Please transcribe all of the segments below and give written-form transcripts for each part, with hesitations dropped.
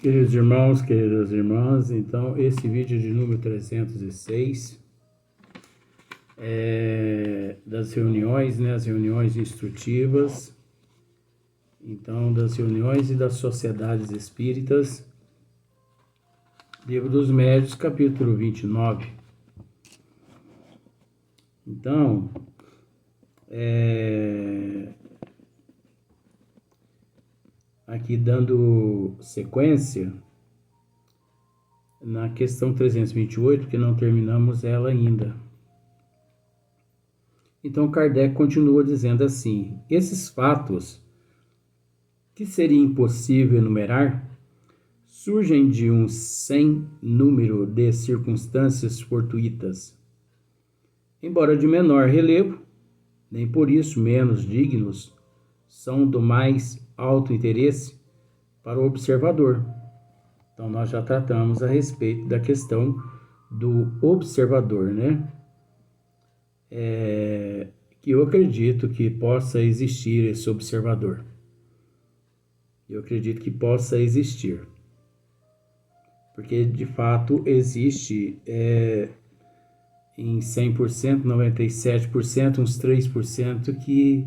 Queridos irmãos, queridas irmãs, então esse vídeo de número 306 é das reuniões, né, as reuniões instrutivas, então das reuniões e das sociedades espíritas, Livro dos Médiuns, capítulo 29. Então, aqui dando sequência na questão 328, porque não terminamos ela ainda. Então Kardec continua dizendo assim: esses fatos, que seria impossível enumerar, surgem de um sem número de circunstâncias fortuitas, embora de menor relevo, nem por isso menos dignos, são do mais alto interesse para o observador. Então nós já tratamos a respeito da questão do observador, né? Que eu acredito que possa existir esse observador. Eu acredito que possa existir. Porque, de fato, existe em 100%, 97%, uns 3% que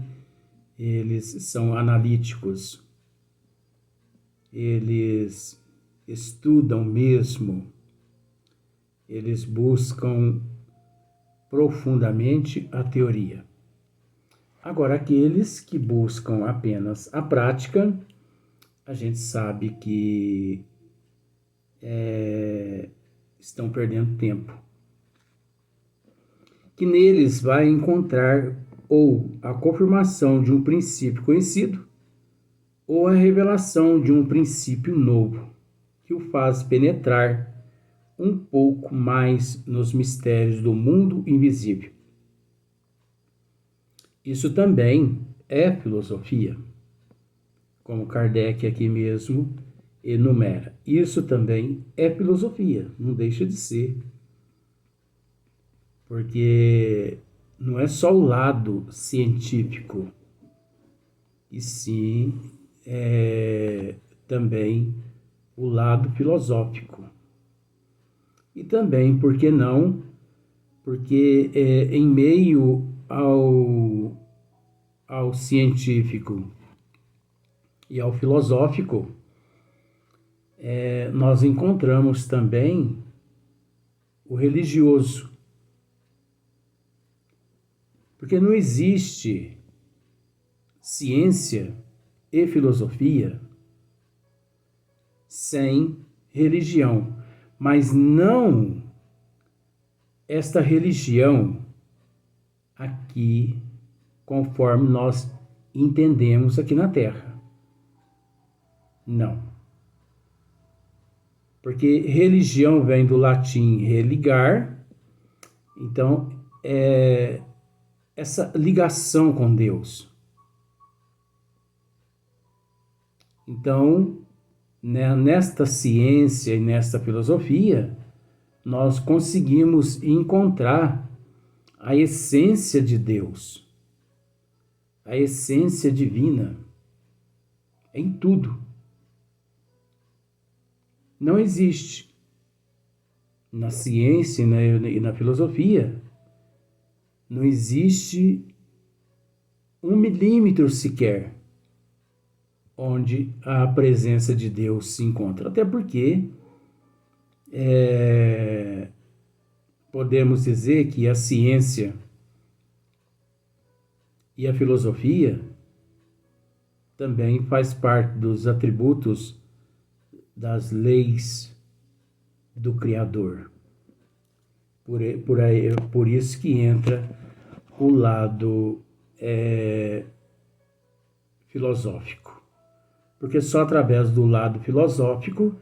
eles são analíticos. Eles estudam mesmo. Eles buscam profundamente a teoria. Agora, aqueles que buscam apenas a prática, a gente sabe que estão perdendo tempo. Que neles vai encontrar ou a confirmação de um princípio conhecido, ou a revelação de um princípio novo, que o faz penetrar um pouco mais nos mistérios do mundo invisível. Isso também é filosofia, como Kardec aqui mesmo enumera. Isso também é filosofia, não deixa de ser. Porque não é só o lado científico, e sim também o lado filosófico. E também, por que não? Porque em meio ao científico e ao filosófico, nós encontramos também o religioso. Porque não existe ciência e filosofia sem religião, mas não esta religião aqui, conforme nós entendemos aqui na Terra. Não. Porque religião vem do latim religar, então essa ligação com Deus. Então, nesta ciência e nesta filosofia, nós conseguimos encontrar a essência de Deus, a essência divina, em tudo. Não existe na ciência e na filosofia, não existe 1 milímetro sequer onde a presença de Deus se encontra. Até porque podemos dizer que a ciência e a filosofia também faz parte dos atributos das leis do Criador. Por isso que entra o lado filosófico. Porque só através do lado filosófico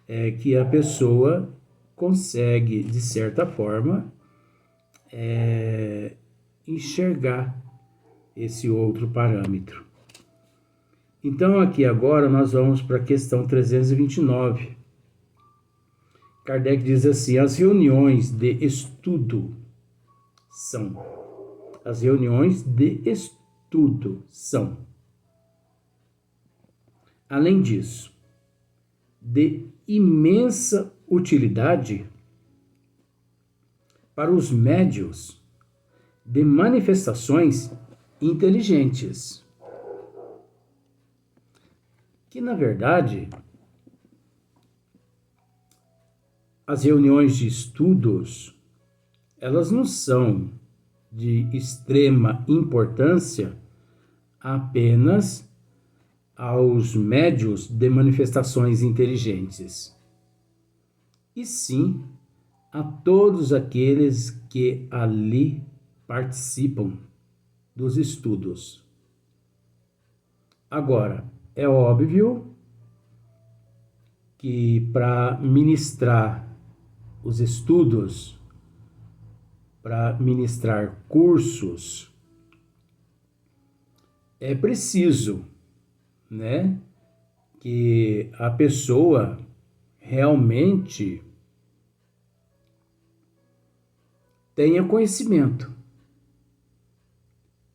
é que a pessoa consegue, de certa forma, enxergar esse outro parâmetro. Então, aqui agora, nós vamos para a questão 329. Kardec diz assim: as reuniões de estudo são. As reuniões de estudo são. Além disso, de imensa utilidade para os médiuns de manifestações inteligentes, que na verdade as reuniões de estudos, elas não são de extrema importância apenas aos médiuns de manifestações inteligentes, e sim a todos aqueles que ali participam dos estudos. Agora, é óbvio que para ministrar os estudos, para ministrar cursos, é preciso, né, que a pessoa realmente tenha conhecimento.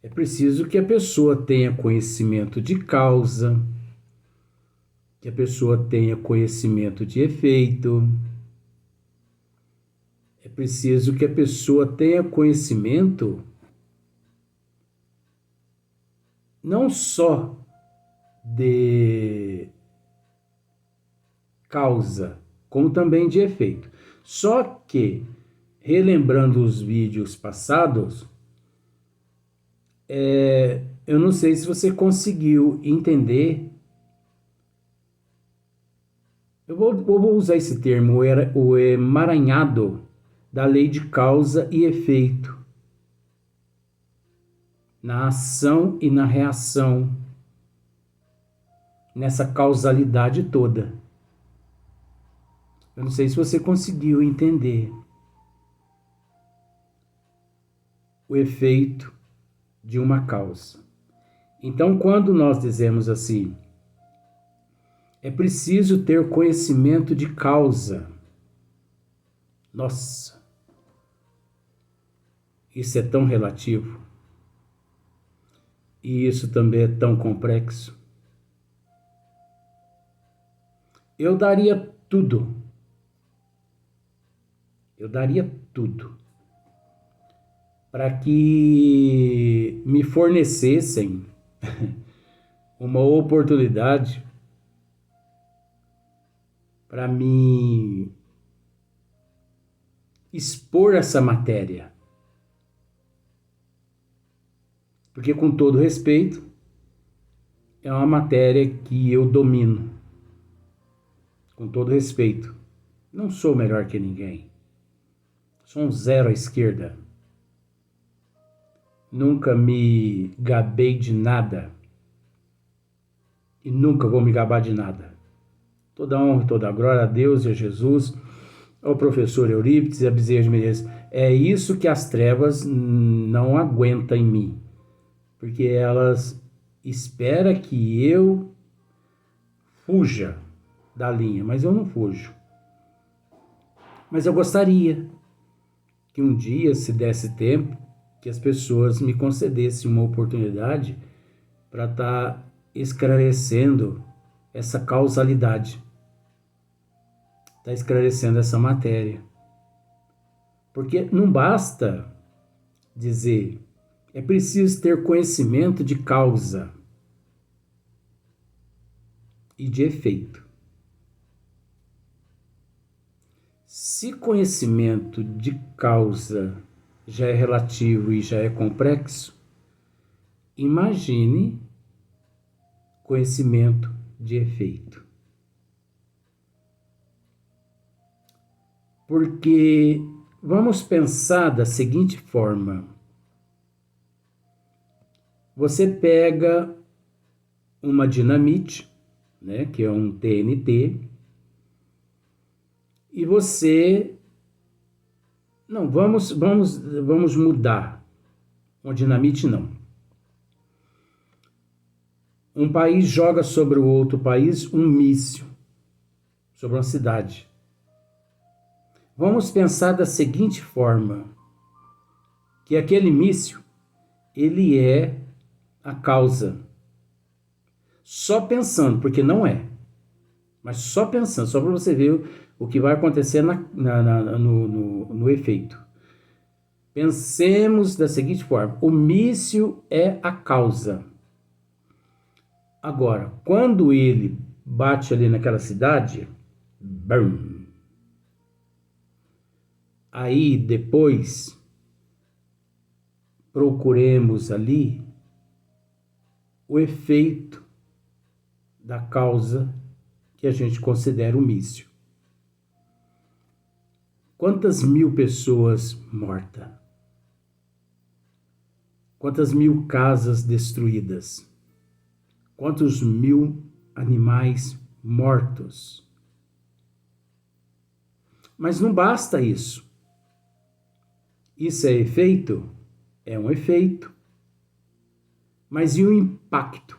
É preciso que a pessoa tenha conhecimento de causa, que a pessoa tenha conhecimento de efeito. É preciso que a pessoa tenha conhecimento não só de causa, como também de efeito. Só que, relembrando os vídeos passados, eu não sei se você conseguiu entender. Eu vou usar esse termo, o emaranhado da lei de causa e efeito, na ação e na reação, nessa causalidade toda. Eu não sei se você conseguiu entender o efeito de uma causa. Então, quando nós dizemos assim, é preciso ter conhecimento de causa. Nossa, isso é tão relativo. E isso também é tão complexo. Eu daria tudo para que me fornecessem uma oportunidade para me expor essa matéria. Porque, com todo respeito, é uma matéria que eu domino. Com todo respeito, não sou melhor que ninguém. Sou um zero à esquerda. Nunca me gabei de nada. E nunca vou me gabar de nada. Toda honra e toda glória a Deus e a Jesus, ao professor Eurípides e a Bezerra de Menezes. É isso que as trevas não aguentam em mim. Porque elas esperam que eu fuja da linha, mas eu não fujo. Mas eu gostaria que um dia, se desse tempo, que as pessoas me concedessem uma oportunidade para estar esclarecendo essa causalidade, está esclarecendo essa matéria. Porque não basta dizer, é preciso ter conhecimento de causa e de efeito. Se conhecimento de causa já é relativo e já é complexo, imagine conhecimento de efeito. Porque vamos pensar da seguinte forma: você pega uma dinamite, né, que é um TNT, e você... Não, vamos mudar. Uma dinamite não. Um país joga sobre o outro país um míssil, sobre uma cidade. Vamos pensar da seguinte forma, que aquele míssil, ele é a causa. Só pensando, porque não é. Mas só pensando, só para você ver o que vai acontecer no efeito. Pensemos da seguinte forma: o míssil é a causa. Agora, quando ele bate ali naquela cidade, brum, aí depois procuremos ali o efeito da causa que a gente considera o míssil. Quantas mil pessoas mortas? Quantas mil casas destruídas? Quantos mil animais mortos? Mas não basta isso. Isso é efeito? É um efeito. Mas e o impacto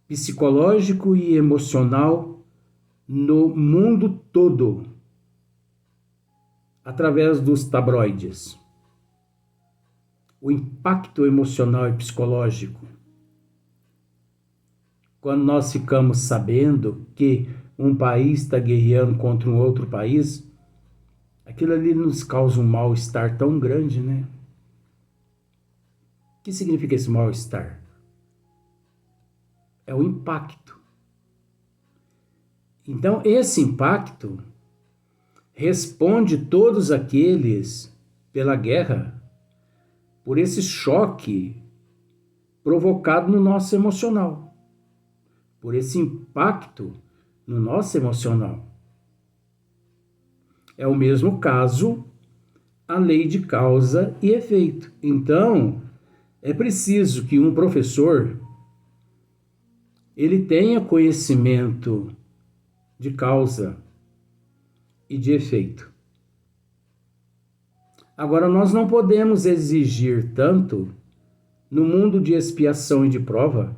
psicológico e emocional no mundo todo, através dos tabloides? O impacto emocional e psicológico, quando nós ficamos sabendo que um país está guerreando contra um outro país, aquilo ali nos causa um mal-estar tão grande, né? O que significa esse mal-estar? É o impacto. Então, esse impacto responde todos aqueles pela guerra, por esse choque provocado no nosso emocional, por esse impacto no nosso emocional. É o mesmo caso a lei de causa e efeito. Então, é preciso que um professor ele tenha conhecimento de causa e de efeito. Agora, nós não podemos exigir tanto no mundo de expiação e de prova.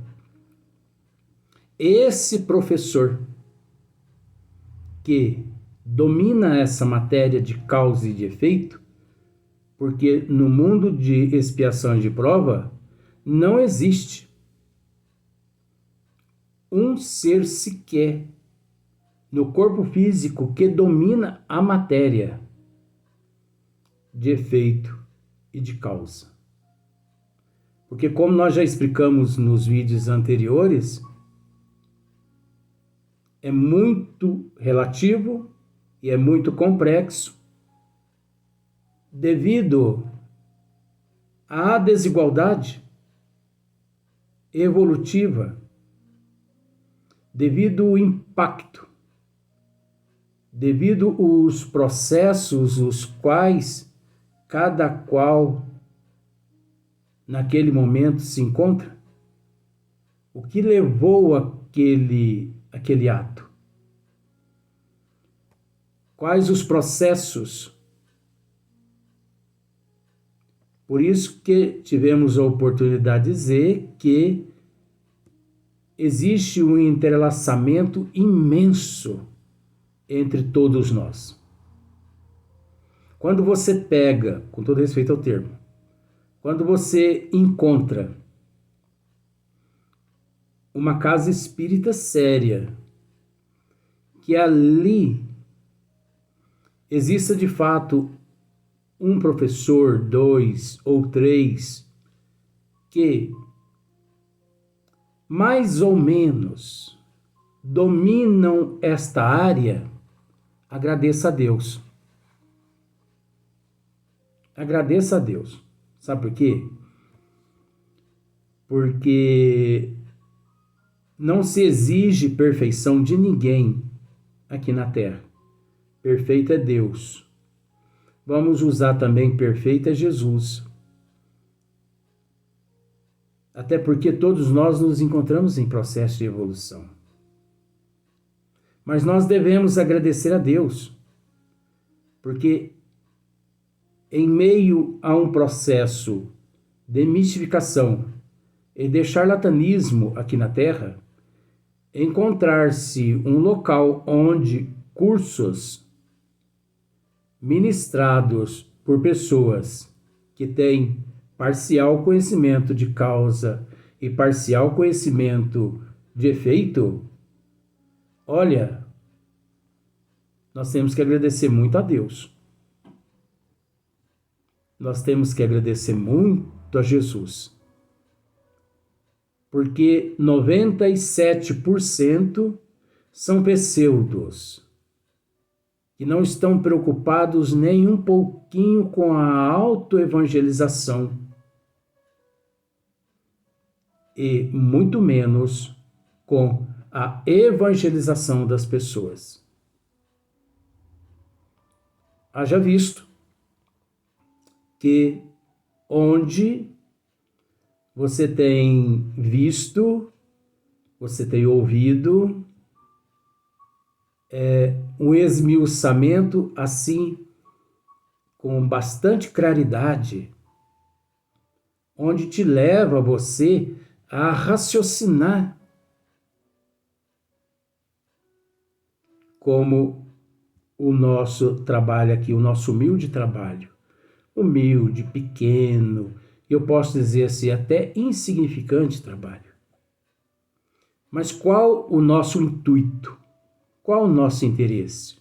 Esse professor que domina essa matéria de causa e de efeito, porque no mundo de expiação e de prova não existe um ser sequer no corpo físico que domina a matéria de efeito e de causa. Porque, como nós já explicamos nos vídeos anteriores, é muito relativo e é muito complexo devido à desigualdade evolutiva, devido ao impacto, devido aos processos os quais cada qual naquele momento se encontra. O que levou aquele ato? Quais os processos? Por isso que tivemos a oportunidade de dizer que existe um entrelaçamento imenso entre todos nós. Quando você pega, com todo respeito ao termo, quando você encontra uma casa espírita séria, que ali exista de fato um professor, 2 ou 3, que mais ou menos dominam esta área, agradeça a Deus. Agradeça a Deus. Sabe por quê? Porque não se exige perfeição de ninguém aqui na Terra. Perfeito é Deus. Vamos usar também perfeito é Jesus. Até porque todos nós nos encontramos em processo de evolução. Mas nós devemos agradecer a Deus, porque em meio a um processo de mistificação e de charlatanismo aqui na Terra, encontrar-se um local onde cursos ministrados por pessoas que têm parcial conhecimento de causa e parcial conhecimento de efeito, Olha, nós temos que agradecer muito a Deus. Nós temos que agradecer muito a Jesus. Porque 97% são pseudos, que não estão preocupados nem um pouquinho com a autoevangelização e muito menos com a evangelização das pessoas. Haja visto que onde você tem visto, você tem ouvido um esmiuçamento assim, com bastante claridade, onde te leva você a raciocinar como o nosso trabalho aqui, o nosso humilde trabalho, humilde, pequeno, eu posso dizer assim, até insignificante trabalho. Mas qual o nosso intuito? Qual o nosso interesse?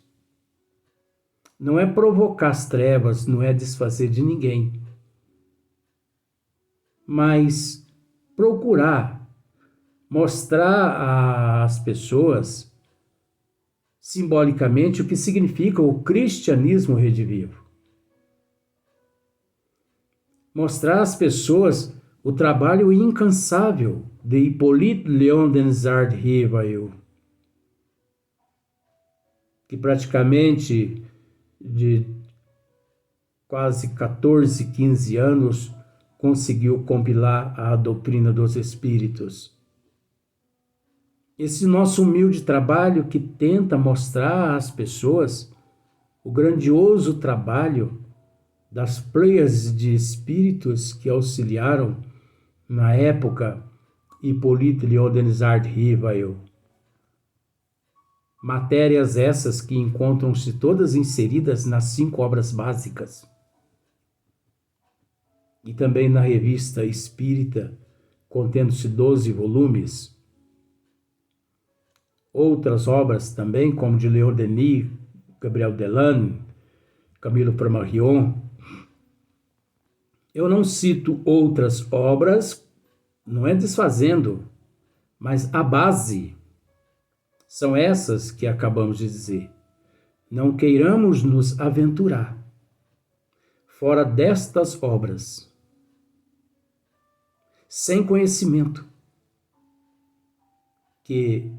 Não é provocar as trevas, não é desfazer de ninguém, mas procurar mostrar às pessoas simbolicamente o que significa o cristianismo redivivo. Mostrar às pessoas o trabalho incansável de Hippolyte Léon Denisard Rivail, que praticamente de quase 14, 15 anos conseguiu compilar a doutrina dos espíritos. Esse nosso humilde trabalho que tenta mostrar às pessoas o grandioso trabalho das pleias de espíritos que auxiliaram na época Hippolyte Léon Denisard Rivail. Matérias essas que encontram-se todas inseridas nas 5 obras básicas. E também na revista Espírita, contendo-se 12 volumes. Outras obras também, como de Leon Denis, Gabriel Delanne, Camilo Flammarion. Eu não cito outras obras, não é desfazendo, mas a base são essas que acabamos de dizer. Não queiramos nos aventurar fora destas obras, sem conhecimento, que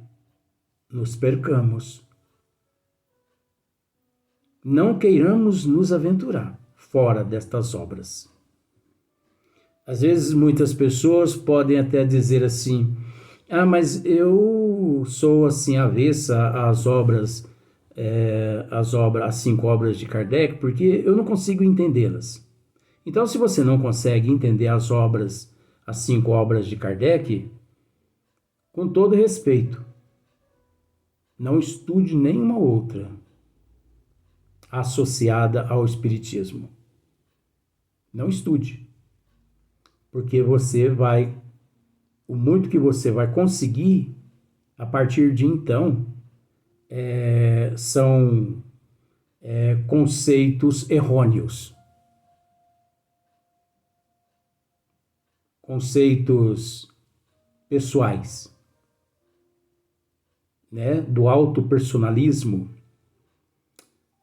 nos percamos. Não queiramos nos aventurar fora destas obras. Às vezes muitas pessoas podem até dizer assim, mas eu sou assim avessa às obras, as 5 obras de Kardec, porque eu não consigo entendê-las. Então, se você não consegue entender as 5 obras de Kardec, com todo respeito, não estude nenhuma outra associada ao Espiritismo. Não estude, porque o muito que você vai conseguir a partir de então são conceitos errôneos, conceitos pessoais, né, do autopersonalismo,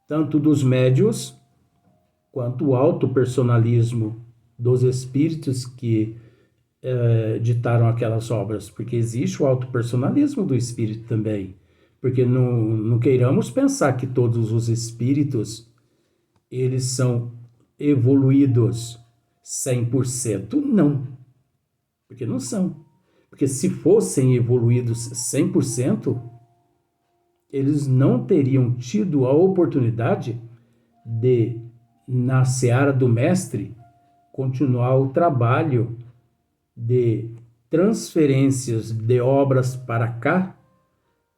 tanto dos médios quanto o autopersonalismo dos espíritos que ditaram aquelas obras, porque existe o autopersonalismo do espírito também, porque não queiramos pensar que todos os espíritos eles são evoluídos 100%, não, porque não são, porque se fossem evoluídos 100%, eles não teriam tido a oportunidade de, na seara do mestre, continuar o trabalho de transferências de obras para cá,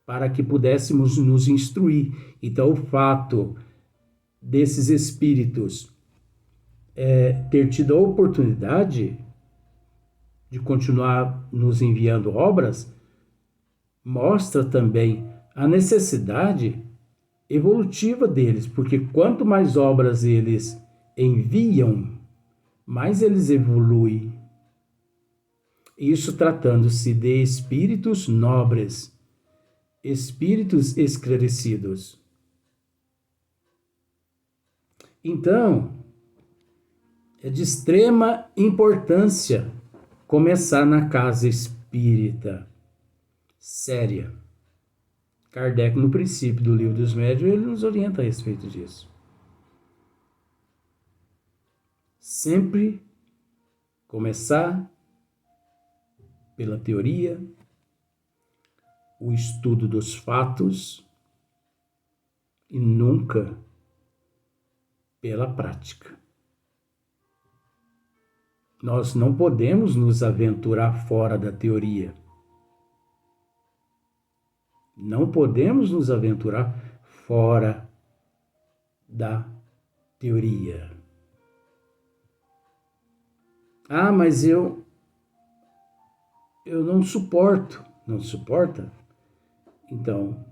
para que pudéssemos nos instruir. Então, o fato desses espíritos ter tido a oportunidade de continuar nos enviando obras, mostra também a necessidade evolutiva deles, porque quanto mais obras eles enviam, mais eles evoluem. Isso tratando-se de espíritos nobres, espíritos esclarecidos. Então, é de extrema importância começar na casa espírita séria. Kardec, no princípio do Livro dos Médiuns, ele nos orienta a respeito disso. Sempre começar pela teoria, o estudo dos fatos e nunca pela prática. Nós não podemos nos aventurar fora da teoria. Não podemos nos aventurar fora da teoria. Ah, mas eu não suporto. Não suporta? Então,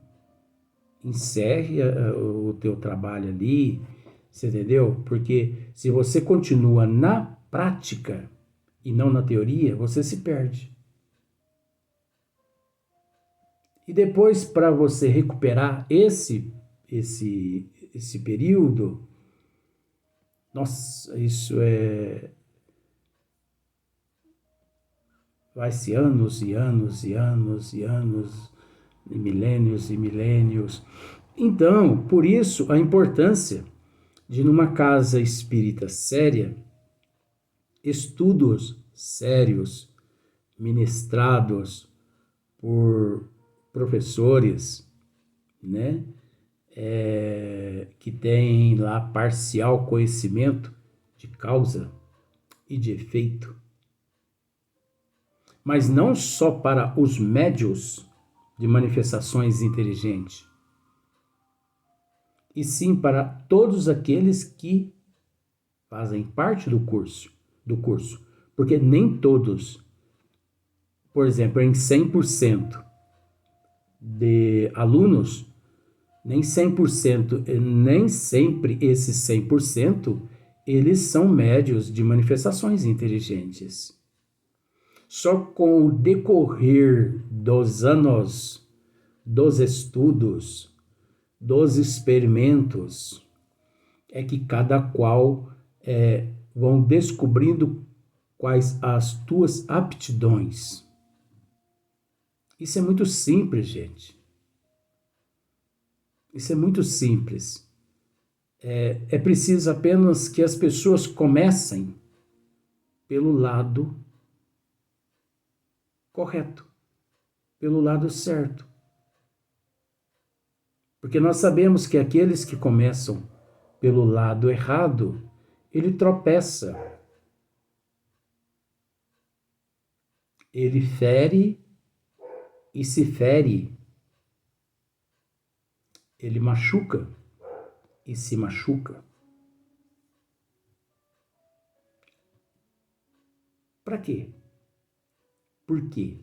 encerre o teu trabalho ali, você entendeu? Porque se você continua na prática e não na teoria, você se perde. E depois, para você recuperar esse período, nossa, isso vai-se anos e anos e anos e anos, e milênios e milênios. Então, por isso, a importância de, numa casa espírita séria, estudos sérios, ministrados por professores, né, que têm lá parcial conhecimento de causa e de efeito, mas não só para os médios de manifestações inteligentes, e sim para todos aqueles que fazem parte do curso, porque nem todos, por exemplo, em 100% de alunos, nem 100%, nem sempre esses 100%, eles são médios de manifestações inteligentes. Só com o decorrer dos anos, dos estudos, dos experimentos, é que cada qual vão descobrindo quais as tuas aptidões. Isso é muito simples, gente. Isso é muito simples. É preciso apenas que as pessoas comecem pelo lado correto, pelo lado certo. Porque nós sabemos que aqueles que começam pelo lado errado, ele tropeça. Ele fere e se fere. Ele machuca e se machuca. Para quê? Por quê?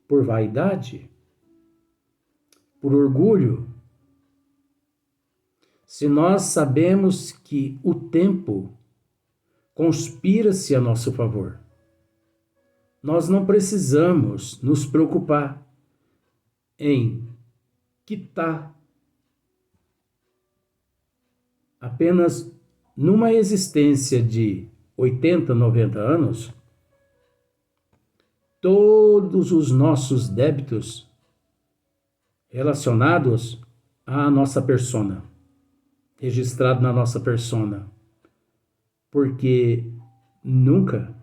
Por vaidade? Por orgulho? Se nós sabemos que o tempo conspira-se a nosso favor, nós não precisamos nos preocupar em quitar apenas numa existência de 80, 90 anos, todos os nossos débitos relacionados à nossa persona, registrado na nossa persona, porque nunca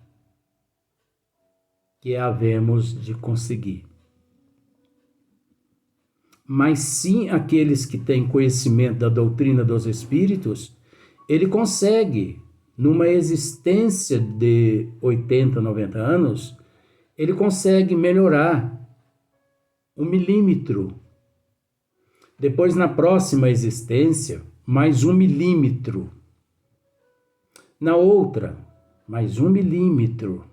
que havemos de conseguir. Mas sim aqueles que têm conhecimento da doutrina dos espíritos, ele consegue, numa existência de 80, 90 anos, ele consegue melhorar 1 milímetro. Depois, na próxima existência, mais 1 milímetro. Na outra, mais 1 milímetro.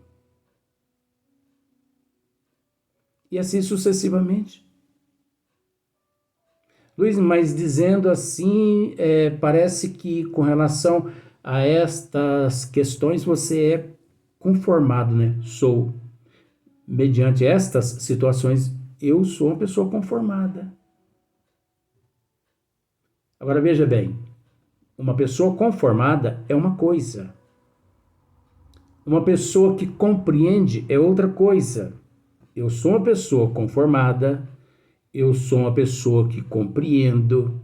E assim sucessivamente. Luiz, mas dizendo assim, parece que com relação a estas questões você é conformado, né? Sou. Mediante estas situações, eu sou uma pessoa conformada. Agora veja bem, uma pessoa conformada é uma coisa. Uma pessoa que compreende é outra coisa. Eu sou uma pessoa conformada, eu sou uma pessoa que compreendo,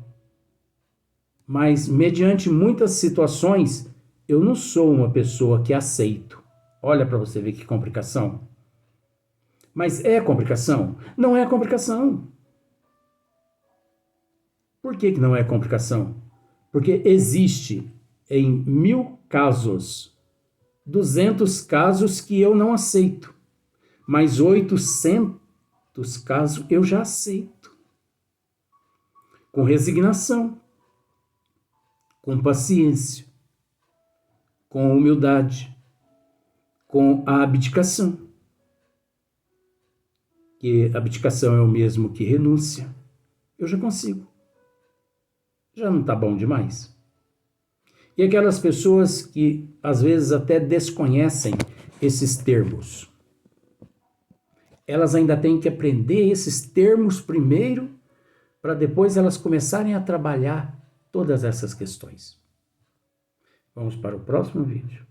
mas mediante muitas situações, eu não sou uma pessoa que aceito. Olha para você ver que complicação. Mas é complicação? Não é complicação. Por que não é complicação? Porque existe em 1000 casos, 200 casos que eu não aceito, mas 800 casos eu já aceito. Com resignação, com paciência, com humildade, com a abdicação. Que abdicação é o mesmo que renúncia. Eu já consigo. Já não está bom demais? E aquelas pessoas que às vezes até desconhecem esses termos. Elas ainda têm que aprender esses termos primeiro, para depois elas começarem a trabalhar todas essas questões. Vamos para o próximo vídeo.